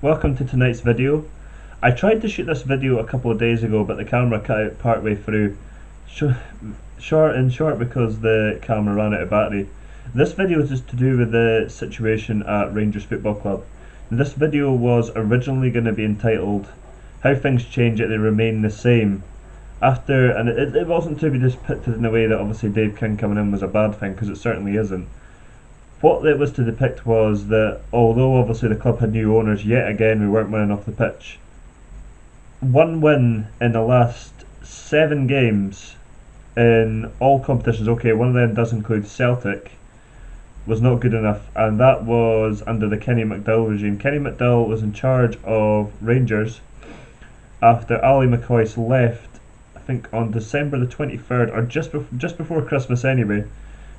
welcome to tonight's video. I tried to shoot this video a couple of days ago, but the camera cut out partway through. Short because the camera ran out of battery. This video is just to do with the situation at Rangers Football Club. This video was originally going to be entitled How Things Change Yet They Remain the Same. And it wasn't to be just depicted in a way that obviously Dave King coming in was a bad thing, because it certainly isn't. What it was to depict was that although obviously the club had new owners, yet again we weren't winning off the pitch. One win in the last 7 games in all competitions, okay, one of them does include Celtic, was not good enough, and that was under the Kenny McDowell regime. Kenny McDowell was in charge of Rangers after Ali McCoist left, I think on December the 23rd, or just before Christmas anyway.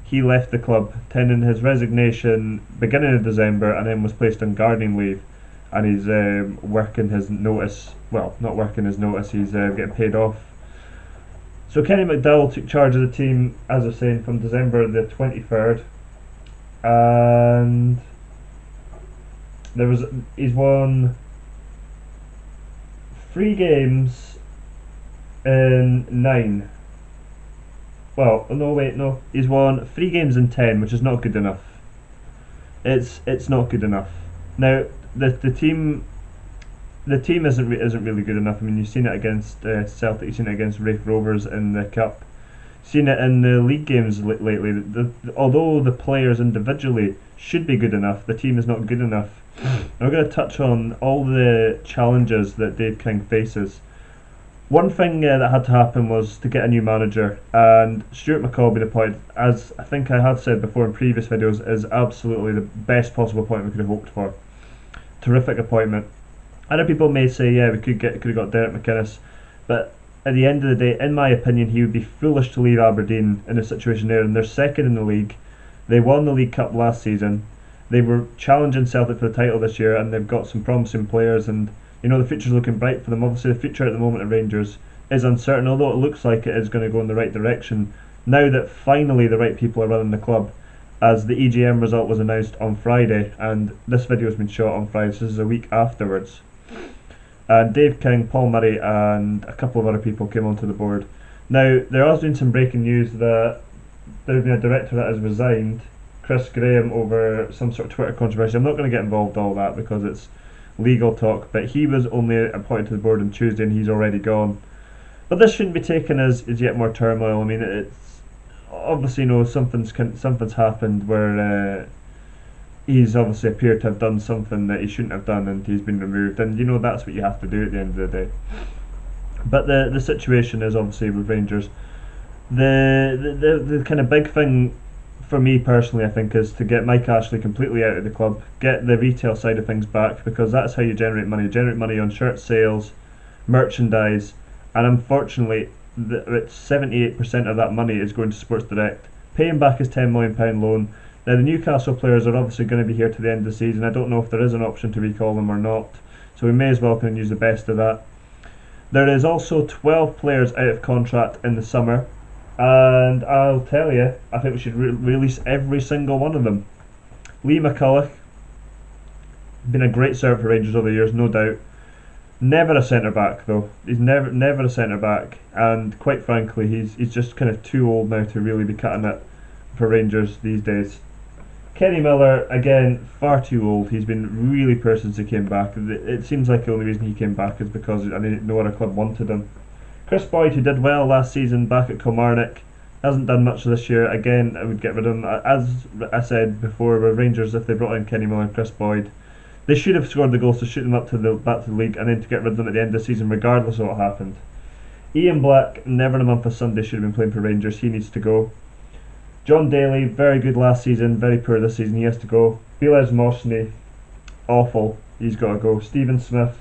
He left the club, tendering his resignation beginning of December, and then was placed on gardening leave, and he's working his notice, well, not working his notice, he's getting paid off. So Kenny McDowell took charge of the team, as I was saying, from December the 23rd, and he's won 3 games in 9. Well, no, wait, no. He's won 3 games in 10, which is not good enough. It's not good enough. Now, the team isn't really good enough. I mean, you've seen it against Celtic, you've seen it against Raith Rovers in the cup, you've seen it in the league games lately. Although the players individually should be good enough, the team is not good enough. And we're going to touch on all the challenges that Dave King faces. One thing that had to happen was to get a new manager, and Stuart McCall being appointed, as I think I have said before in previous videos, is absolutely the best possible appointment we could have hoped for. Terrific appointment. Other people may say, yeah, we could have got Derek McInnes, but at the end of the day, in my opinion, he would be foolish to leave Aberdeen in a situation there, and they're second in the league. They won the League Cup last season. They were challenging Celtic for the title this year, and they've got some promising players, and you know, the future's looking bright for them. Obviously the future at the moment at Rangers is uncertain, although it looks like it is going to go in the right direction now that finally the right people are running the club, as the EGM result was announced on Friday, and this video has been shot on Friday, so this is a week afterwards. And Dave King, Paul Murray and a couple of other people came onto the board. Now, there has been some breaking news that there has been a director that has resigned, Chris Graham, over some sort of Twitter controversy. I'm not going to get involved in all that because it's legal talk, but he was only appointed to the board on Tuesday and he's already gone. But this shouldn't be taken as yet more turmoil. I mean, it's obviously, you know, something's happened where he's obviously appeared to have done something that he shouldn't have done, and he's been removed, and you know that's what you have to do at the end of the day. But the situation is obviously with Rangers, the kind of big thing for me personally, I think, is to get Mike Ashley completely out of the club, get the retail side of things back, because that's how you generate money. You generate money on shirt sales, merchandise, and unfortunately, 78% of that money is going to Sports Direct, paying back his £10 million loan. Now, the Newcastle players are obviously going to be here to the end of the season. I don't know if there is an option to recall them or not, so we may as well use the best of that. There is also 12 players out of contract in the summer, and I'll tell you, I think we should release every single one of them. Lee McCulloch, been a great servant for Rangers over the years, no doubt. Never a centre back though. He's never a centre back, and quite frankly, he's just kind of too old now to really be cutting it for Rangers these days. Kenny Miller, again, far too old. He's been really poor since he came back. It seems like the only reason he came back is because no other club wanted him. Chris Boyd, who did well last season back at Kilmarnock, hasn't done much this year. Again, I would get rid of him. As I said before, with Rangers, if they brought in Kenny Miller and Chris Boyd, they should have scored the goals to shoot them up to back to the league, and then to get rid of them at the end of the season, regardless of what happened. Ian Black, never in a month of Sunday, should have been playing for Rangers. He needs to go. John Daly, very good last season, very poor this season. He has to go. Velez Mosny, awful. He's got to go. Stephen Smith,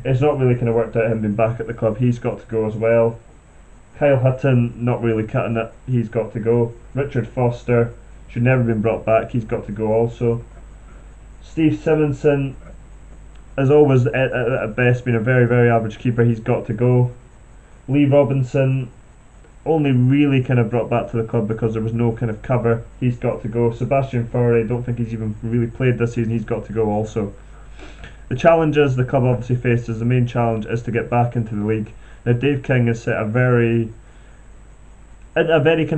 it's not really kind of worked out him being back at the club. He's got to go as well. Kyle Hutton, not really cutting it. He's got to go. Richard Foster should never have been brought back. He's got to go also. Steve Simonson, as always, at best, been a very, very average keeper. He's got to go. Lee Robinson, only really kind of brought back to the club because there was no kind of cover. He's got to go. Sebastian Faure, don't think he's even really played this season. He's got to go also. The challenges the club obviously faces, the main challenge is to get back into the league. Now Dave King has set a very kind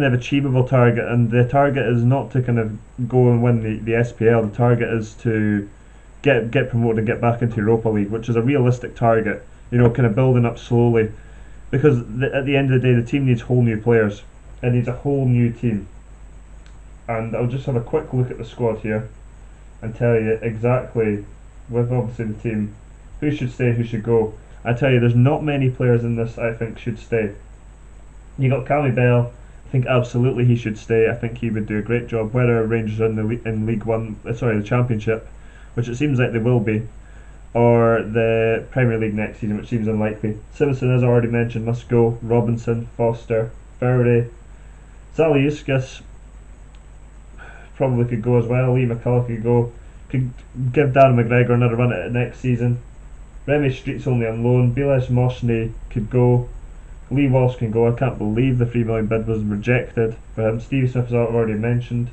of achievable target, and the target is not to kind of go and win the SPL. The target is to get promoted and get back into Europa League, which is a realistic target. You know, kind of building up slowly, because at the end of the day, the team needs whole new players. It needs a whole new team. And I'll just have a quick look at the squad here and tell you exactly, with obviously the team, who should stay, who should go. I tell you, there's not many players in this I think should stay. You got Cammy Bell. I think absolutely he should stay. I think he would do a great job. Whether Rangers are in League One, sorry, the Championship, which it seems like they will be, or the Premier League next season, which seems unlikely. Simpson, as already mentioned, must go. Robinson, Foster, Faraday, Zaliuskis probably could go as well. Lee McCullough could go. Could give Darren McGregor another run at it next season. Remy Street's only on loan. Biles Moshney could go. Lee Walsh can go. I can't believe the $3 million bid was rejected for him. Stevie Smith, as I've already mentioned.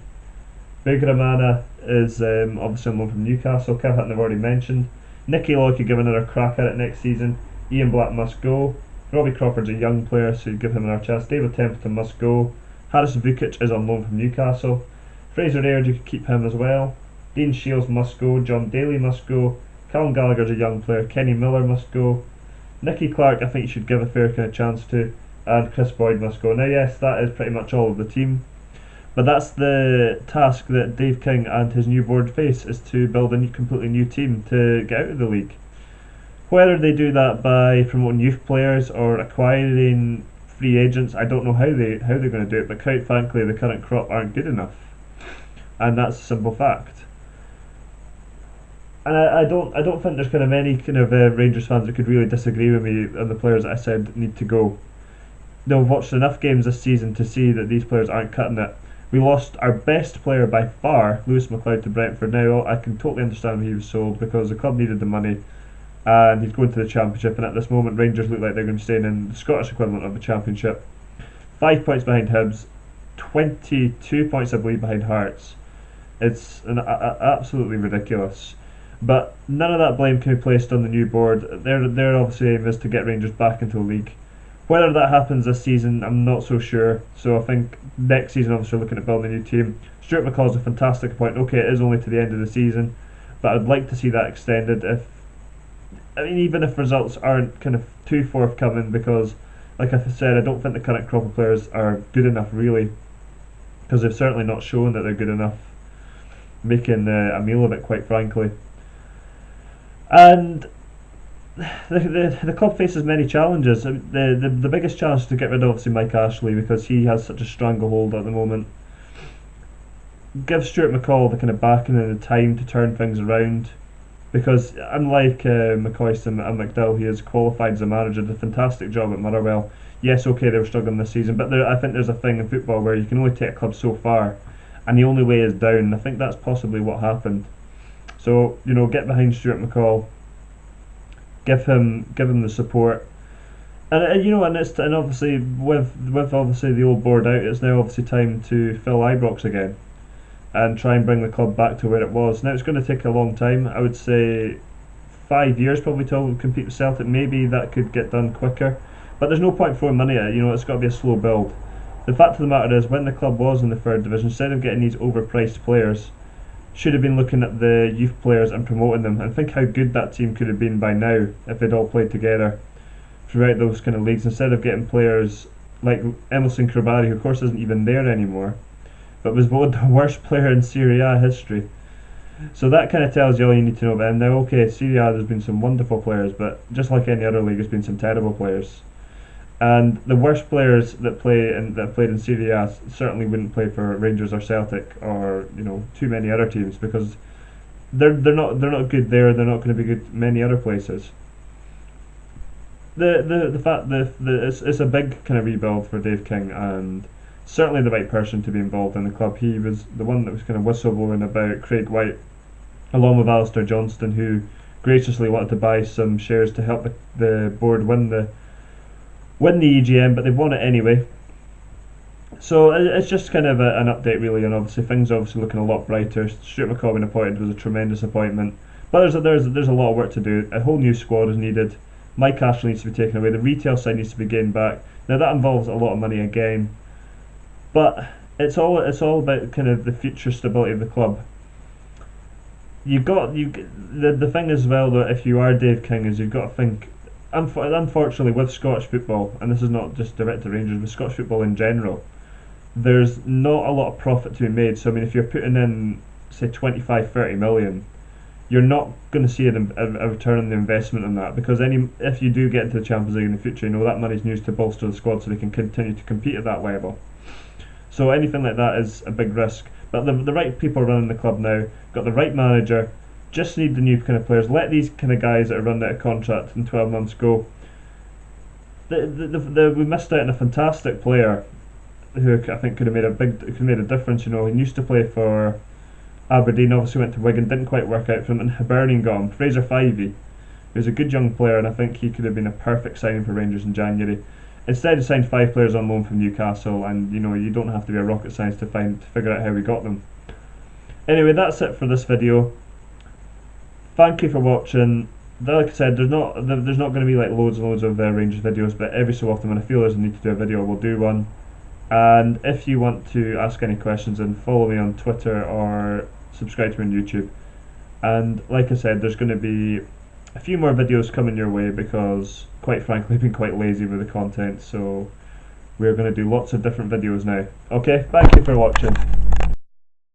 Bugramana is obviously on loan from Newcastle. Kev Hutton I've already mentioned. Nicky Lloyd could give another crack at it next season. Ian Black must go. Robbie Crawford's a young player, so you'd give him another chance. David Templeton must go. Harris Vukic is on loan from Newcastle. Fraser Aird, you could keep him as well. Dean Shields must go. John Daly must go. Callum Gallagher's a young player. Kenny Miller must go. Nicky Clark, I think you should give a fair kind of chance to. And Chris Boyd must go. Now, yes, that is pretty much all of the team. But that's the task that Dave King and his new board face, is to build a completely new team to get out of the league. Whether they do that by promoting youth players or acquiring free agents, I don't know how they're going to do it. But quite frankly, the current crop aren't good enough, and that's a simple fact. And I don't think there's kind of many kind of Rangers fans that could really disagree with me on the players that I said need to go. They've watched enough games this season to see that these players aren't cutting it. We lost our best player by far, Lewis McLeod, to Brentford. Now, I can totally understand why he was sold, because the club needed the money and he's going to the Championship, and at this moment Rangers look like they're going to be staying in the Scottish equivalent of the Championship. 5 points behind Hibs, 22 points I believe behind Hearts. It's absolutely ridiculous. But none of that blame can be placed on the new board. Their obviously aim is to get Rangers back into the league. Whether that happens this season, I'm not so sure. So I think next season, obviously, we're looking at building a new team. Stuart McCall's a fantastic appointment. Okay, it is only to the end of the season, but I'd like to see that extended. Even if results aren't kind of too forthcoming, because, like I said, I don't think the current crop of players are good enough, really, because they've certainly not shown that they're good enough, making a meal of it, quite frankly. And the club faces many challenges. The biggest challenge is to get rid of obviously Mike Ashley, because he has such a stranglehold at the moment. Give Stuart McCall the kind of backing and the time to turn things around, because unlike McCoist and McDowell, he is qualified as a manager, did a fantastic job at Motherwell. Yes, okay, they were struggling this season, but I think there's a thing in football where you can only take a club so far, and the only way is down. I think that's possibly what happened. So, you know, get behind Stuart McCall, give him the support, and you know, and obviously with obviously the old board out, it's now obviously time to fill Ibrox again, and try and bring the club back to where it was. Now it's going to take a long time. I would say 5 years probably till we compete with Celtic. Maybe that could get done quicker, but there's no point throwing money at it. You know, it's got to be a slow build. The fact of the matter is, when the club was in the third division, instead of getting these overpriced players, should have been looking at the youth players and promoting them. And think how good that team could have been by now if they'd all played together throughout those kind of leagues, instead of getting players like Emerson Krabari, who of course isn't even there anymore, but was voted the worst player in Serie A history. So that kind of tells you all you need to know about him. Now, okay, Serie A, there's been some wonderful players, but just like any other league, there's been some terrible players. And the worst players that played in Serie A certainly wouldn't play for Rangers or Celtic or, you know, too many other teams, because they're not good there. They're not going to be good many other places. The fact that it's a big kind of rebuild for Dave King, and certainly the right person to be involved in the club. He was the one that was kind of whistleblowing about Craig White, along with Alistair Johnston, who graciously wanted to buy some shares to help the board win the EGM, but they've won it anyway. So it's just kind of an update really, and obviously things are obviously looking a lot brighter. Stuart McCall being appointed was a tremendous appointment. But there's a lot of work to do. A whole new squad is needed. Mike Ashley needs to be taken away. The retail side needs to be gained back. Now that involves a lot of money again, but it's all about kind of the future stability of the club. The thing as well though, if you are Dave King, is you've got to think. Unfortunately, with Scottish football, and this is not just direct to Rangers, with Scottish football in general, there's not a lot of profit to be made. So I mean, if you're putting in say 25, 30 million, you're not going to see a return on the investment on that, because if you do get into the Champions League in the future, you know that money's used to bolster the squad so they can continue to compete at that level. So anything like that is a big risk. But the right people running the club now, got the right manager, just need the new kind of players. Let these kind of guys that are running out of contract in 12 months go. We missed out on a fantastic player who I think could have made a difference. You know, he used to play for Aberdeen, obviously went to Wigan, didn't quite work out for him, and Hibernian got him. Fraser Fyvie, he was a good young player, and I think he could have been a perfect signing for Rangers in January. Instead, he signed 5 players on loan from Newcastle, and you know you don't have to be a rocket science to figure out how we got them. Anyway, that's it for this video. Thank you for watching. Like I said, there's not going to be like loads and loads of Rangers videos, but every so often when I feel there's a need to do a video, we'll do one. And if you want to ask any questions, then follow me on Twitter or subscribe to me on YouTube. And like I said, there's going to be a few more videos coming your way because, quite frankly, I've been quite lazy with the content, so we're going to do lots of different videos now. Okay, thank you for watching.